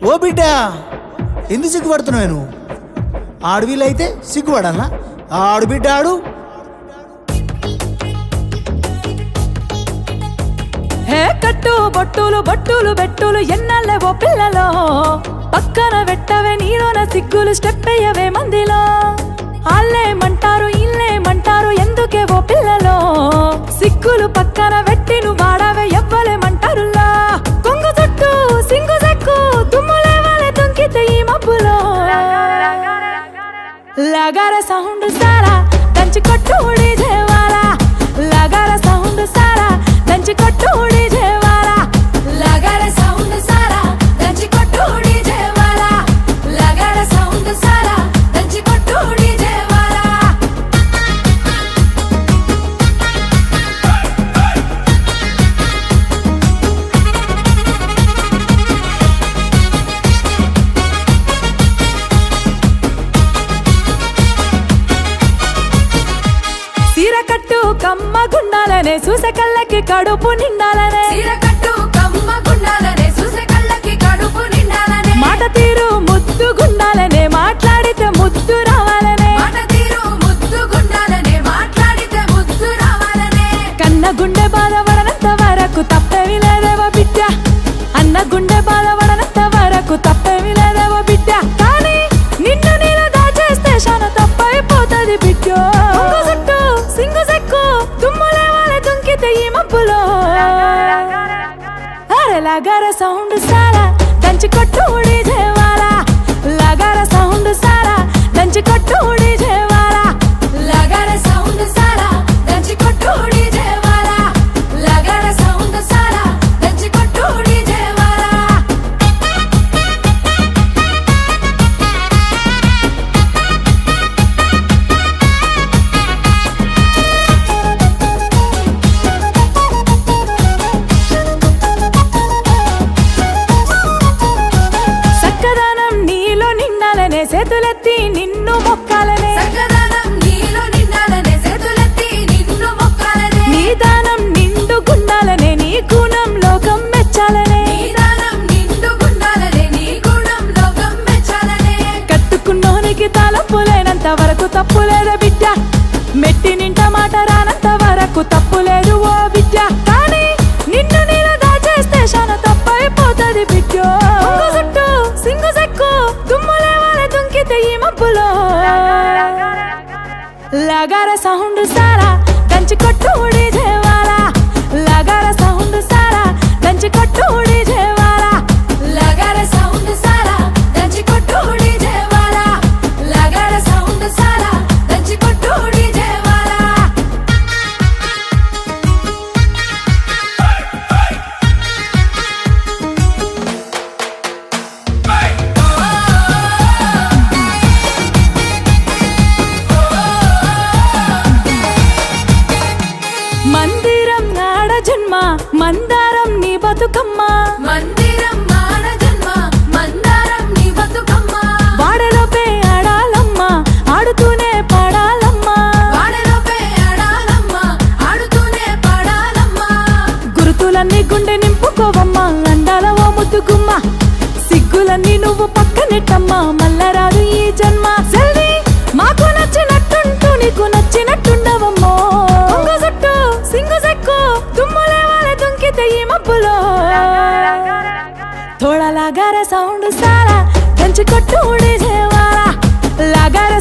ఓ బిడ్డ, ఎందుకు సిగ్గుపడుతున్నావు నువ్వు? ఆడవిలైతే సిగ్గుపడాలా? ఆడు బిడ్డ ఆడు. హే కట్టు బొట్టులు బొట్టులు బెట్టులు ఎన్నల్లే ఓ పిల్లలో, పక్కన పెట్టవే నీలోన సిగ్గులు, స్టెప్ అయ్యవే మందిలో. ఆళ్ళేమంటారు ఇల్లేమంటారు ఎందుకే ఓ పిల్లలో, సిగ్గులు పక్కన పెట్టి నువ్వు వాడవే ఎవ్వలేమంటారులా. కొంగు చుట్టూ సింగు సెక్కు దుమ్ములే వాళ్ళే తుంకితే ఈ మబ్బులో. లగార సౌండ్ సారా దంచి కొట్టు డీజేవాలా, లగార సౌండ్ సారా దంచి కొట్టు డీజేవాలా, లగార సౌండ్ సారా దంచి కొట్టు డీజేవాలా, లగార సౌండ్ సారా దంచి కొట్టు డీజేవాలా. సీర కట్టు కమ్మ గుండాలనే చూసే కళ్ళకి కడుపు నిండాలనే, సీర కట్టు కమ్మ గుండాలనే చూసే కళ్ళకి కడుపు నిండాలనే. మాట తీరు ముద్దు గుండాలనే మాట్లాడితే ముద్దు రావాలనే, మాట తీరు ముద్దు గుండాలనే మాట్లాడితే ముద్దు రావాలనే. కన్న గుండె బాధపడనంత వరకు తప్పేమి లేదేవో బిడ్డ, అన్న గుండె బాధపడనంత వరకు తప్పేమి లేదేవో బిడ్డ. కానీ నిన్ను నేను దాచేస్తే శాన తప్పైపోతుంది బిడ్డ. సింగు సెక్కు దుమ్ములే వాళ్ళే తుంకితే ఈ మబ్బులో. అరే లగార సౌండ్ సారా దంచి కొట్టు డీజేవాలా, లగార సౌండ్ సారా దంచి కొట్టు డీజేవాలా, లగార సౌండ్ సారా దంచి కొట్టు డీజేవాలా, లగార సౌండ్ సారా దంచి కొట్టు డీజేవాలా. సక్కదనం నీలో నిండాలనే చేతులెత్తి నిన్ను మొక్కాలనే, సక్కదనం నీలో నిండాలనే చేతులెత్తి నిన్ను మొక్కాలనే. నీ దానం నిండు గుండాలనే నీ గుణం లోకం మెచ్చాలనే, నీ దానం నిండు గుండాలనే నీ గుణం లోకం మెచ్చాలనే. కట్టుకున్నోనికి తలపులేనంత వరకు తప్పులేదా బిడ్డ, మెట్టి నింట మాట రానంత వరకు తప్పులేదు ఓ బిడ్డ. కానీ నిన్ను నేను దాచేస్తే శాన తప్పైపోతుంది బిడ్డ. కొంగు చుట్టూ సింగు సెక్కు దుమ్ములే వాళ్ళే తుంకితే ఈ మబ్బులో. లగార సౌండ్ సారా దంచి కొట్టు డీజేవాలా, లగార సౌండ్ సారా దంచి కొట్టు డీజేవాలా, లగార సౌండ్ సారా దంచి కొట్టు డీజేవాలా, లగార సౌండ్ సారా దంచి కొట్టు డీజేవాలా. మందిరం నాడ జన్మ మందారం నీ బతుకమ్మ, మందిరం నాడ జన్మ మందారం నీ బతుకమ్మ. వాడలోపే ఆడాలమ్మ ఆడుతూనే పాడాలమ్మ, వాడలోపే ఆడాలమ్మ ఆడుతూనే పాడాలమ్మ. గురుతులన్నీ గుండె నింపుకోవమ్మ అండాల ఓ ముద్దుగుమ్మ, సిగ్గులన్నీ నువ్వు పక్కనెట్టమ్మ మల్లరాదు ఈ జన్మ. సెల్వి మాకు నచ్చినట్టుంటూ నీకు నచ్చినట్టుండవమ్మో. కొంగు చుట్టూ సింగు సెక్కు దుమ్ములే వాళ్ళే తుంకితే ఈ మబ్బులో. थोड़ा लगा रे साउंड सारा దంచి కొట్టు డీజేవాలా, లగా రే